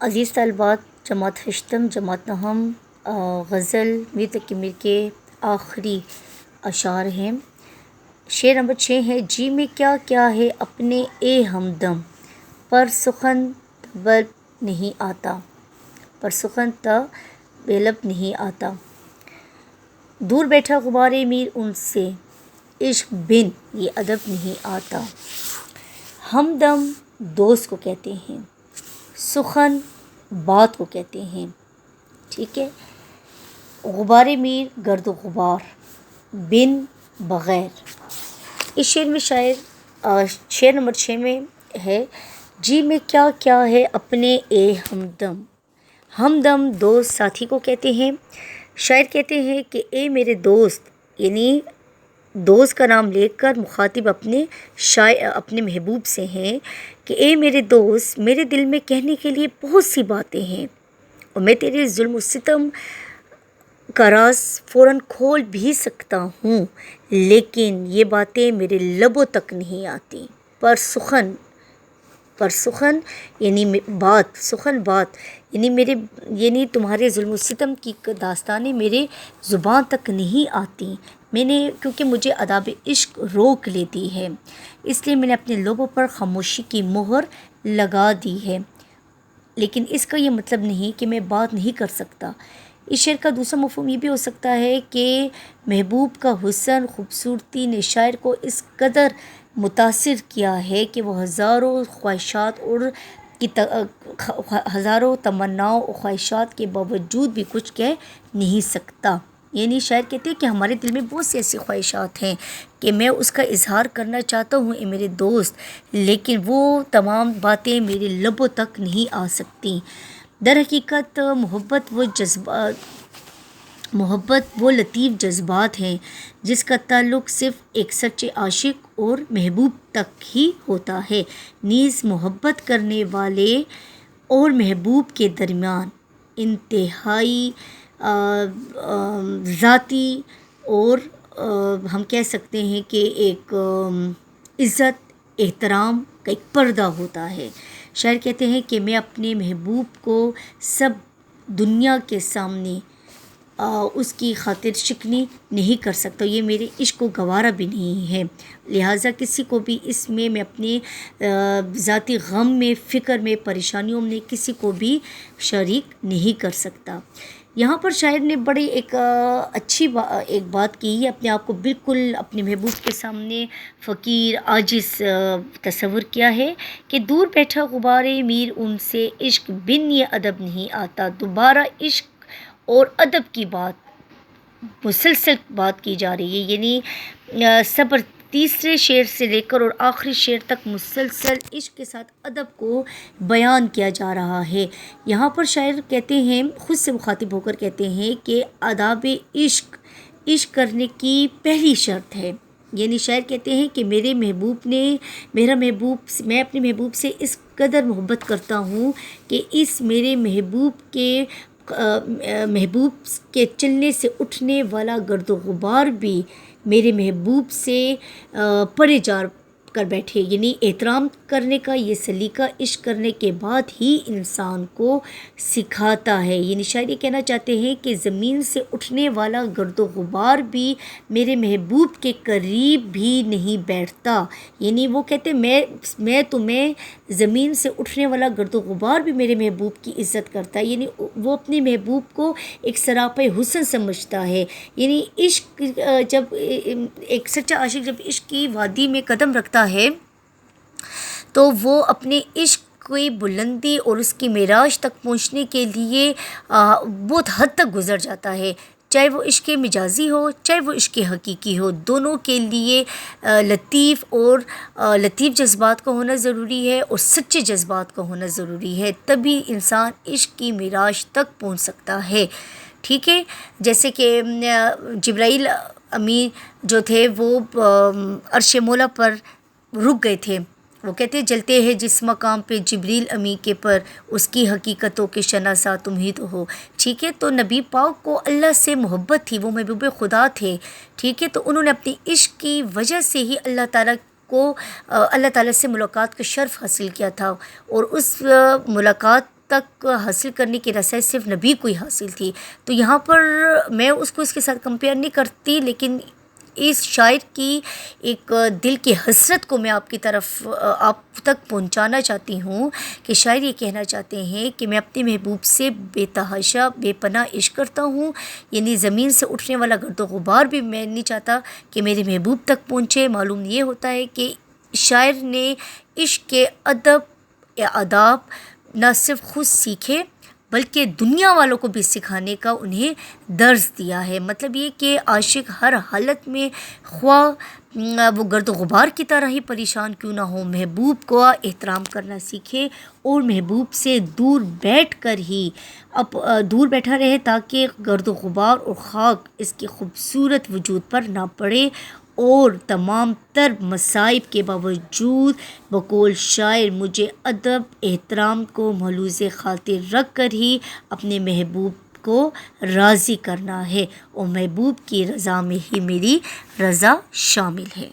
عزیز طالبات، جماعت ہشتم جماعت نہم غزل میر تقی میر کے آخری اشعار ہیں۔ شعر نمبر 6 ہے۔ جی میں کیا کیا ہے اپنے اے ہمدم، پر سخن طلب نہیں آتا، پر سخن طلب نہیں آتا۔ دور بیٹھا غبار میر ان سے، عشق بن یہ ادب نہیں آتا۔ ہمدم دوست کو کہتے ہیں، سخن بات کو کہتے ہیں، ٹھیک ہے۔ غبار میر گرد و غبار، بن بغیر۔ اس شعر میں شعر نمبر 6 میں ہے۔ جی میں کیا کیا ہے اپنے اے ہمدم، ہمدم دوست ساتھی کو کہتے ہیں۔ شاعر کہتے ہیں کہ اے میرے دوست، یعنی دوست کا نام لے کر مخاطب اپنے محبوب سے ہیں کہ اے میرے دوست، میرے دل میں کہنے کے لیے بہت سی باتیں ہیں، اور میں تیرے ظلم و ستم کا راز فوراً کھول بھی سکتا ہوں، لیکن یہ باتیں میرے لبوں تک نہیں آتی۔ پر سخن یعنی بات، سخن بات یعنی تمہارے ظلم و ستم کی داستانیں میرے زبان تک نہیں آتی، کیونکہ مجھے آداب عشق روک لیتی ہے، اس لیے میں نے اپنے لبوں پر خاموشی کی مہر لگا دی ہے، لیکن اس کا یہ مطلب نہیں کہ میں بات نہیں کر سکتا۔ اس شعر کا دوسرا مفہوم یہ بھی ہو سکتا ہے کہ محبوب کا حسن، خوبصورتی نے شاعر کو اس قدر متاثر کیا ہے کہ وہ ہزاروں خواہشات اور ہزاروں تمناؤں اور خواہشات کے باوجود بھی کچھ کہہ نہیں سکتا۔ یعنی شاعر کہتے ہیں کہ ہمارے دل میں بہت سی ایسی خواہشات ہیں کہ میں اس کا اظہار کرنا چاہتا ہوں اے میرے دوست، لیکن وہ تمام باتیں میرے لبوں تک نہیں آ سکتی۔ در حقیقت محبت وہ لطیف جذبات ہیں جس کا تعلق صرف ایک سچے عاشق اور محبوب تک ہی ہوتا ہے، نیز محبت کرنے والے اور محبوب کے درمیان انتہائی ذاتی اور ہم کہہ سکتے ہیں کہ ایک عزت احترام کا ایک پردہ ہوتا ہے۔ شاعر کہتے ہیں کہ میں اپنے محبوب کو سب دنیا کے سامنے اس کی خاطر شکنی نہیں کر سکتا، یہ میرے عشق کو گوارا بھی نہیں ہے، لہٰذا کسی کو بھی اس میں اپنے ذاتی غم میں، فکر میں، پریشانیوں میں کسی کو بھی شریک نہیں کر سکتا۔ یہاں پر شاعر نے بڑی ایک اچھی بات کی ہے، اپنے آپ کو بالکل اپنے محبوب کے سامنے فقیر عاجز تصور کیا ہے کہ دور بیٹھا غبار میر ان سے، عشق بن یہ ادب نہیں آتا۔ دوبارہ عشق اور ادب کی بات مسلسل بات کی جا رہی ہے، یعنی تیسرے شعر سے لے کر اور آخری شعر تک مسلسل عشق کے ساتھ ادب کو بیان کیا جا رہا ہے۔ یہاں پر شاعر کہتے ہیں، خود سے مخاطب ہو کر کہتے ہیں کہ آداب عشق کرنے کی پہلی شرط ہے، یعنی شاعر کہتے ہیں کہ میں اپنے محبوب سے اس قدر محبت کرتا ہوں کہ اس میرے محبوب کے چلنے سے اٹھنے والا گرد و غبار بھی میرے محبوب سے پرے جا کر بیٹھے، یعنی احترام کرنے کا یہ سلیقہ عشق کرنے کے بعد ہی انسان کو سکھاتا ہے۔ یعنی شاعر یہ کہنا چاہتے ہیں کہ زمین سے اٹھنے والا گرد و غبار بھی میرے محبوب کے قریب بھی نہیں بیٹھتا، یعنی وہ کہتے ہیں زمین سے اٹھنے والا گرد و غبار بھی میرے محبوب کی عزت کرتا ہے، یعنی وہ اپنے محبوب کو ایک سراپے حسن سمجھتا ہے۔ یعنی عشق جب ایک سچا عاشق جب عشق کی وادی میں قدم رکھتا ہے تو وہ اپنے عشق کی بلندی اور اس کی معراج تک پہنچنے کے لیے بہت حد تک گزر جاتا ہے، چاہے وہ عشق مجازی ہو چاہے وہ عشق حقیقی ہو، دونوں کے لیے لطیف جذبات کا ہونا ضروری ہے اور سچے جذبات کا ہونا ضروری ہے، تبھی انسان عشق کی معراج تک پہنچ سکتا ہے، ٹھیک ہے۔ جیسے کہ جبرائیل امین جو تھے وہ عرش مولا پر رک گئے تھے، وہ کہتے جلتے ہیں جس مقام پہ جبریل امی کے پر، اس کی حقیقتوں کے شناسا تم ہی تو ہو، ٹھیک ہے۔ تو نبی پاک کو اللہ سے محبت تھی، وہ محبوب خدا تھے، ٹھیک ہے، تو انہوں نے اپنی عشق کی وجہ سے ہی اللہ تعالیٰ کو اللہ تعالیٰ سے ملاقات کا شرف حاصل کیا تھا، اور اس ملاقات تک حاصل کرنے کی رسائی صرف نبی کو ہی حاصل تھی۔ تو یہاں پر میں اس کو اس کے ساتھ کمپیئر نہیں کرتی، لیکن اس شاعر کی ایک دل کی حسرت کو میں آپ کی طرف آپ تک پہنچانا چاہتی ہوں کہ شاعر یہ کہنا چاہتے ہیں کہ میں اپنے محبوب سے بے تحاشا بے پناہ عشق کرتا ہوں، یعنی زمین سے اٹھنے والا گرد و غبار بھی میں نہیں چاہتا کہ میرے محبوب تک پہنچے۔ معلوم یہ ہوتا ہے کہ شاعر نے عشق کے ادب یا آداب نہ صرف خود سیکھے بلکہ دنیا والوں کو بھی سکھانے کا انہیں درس دیا ہے۔ مطلب یہ کہ عاشق ہر حالت میں خواہ وہ گرد و غبار کی طرح ہی پریشان کیوں نہ ہو، محبوب کو احترام کرنا سیکھے اور محبوب سے دور بیٹھ کر ہی دور بیٹھا رہے تاکہ گرد و غبار اور خاک اس کے خوبصورت وجود پر نہ پڑے، اور تمام تر مصائب کے باوجود بقول شاعر مجھے ادب احترام کو ملحوظ خاطر رکھ کر ہی اپنے محبوب کو راضی کرنا ہے، اور محبوب کی رضا میں ہی میری رضا شامل ہے۔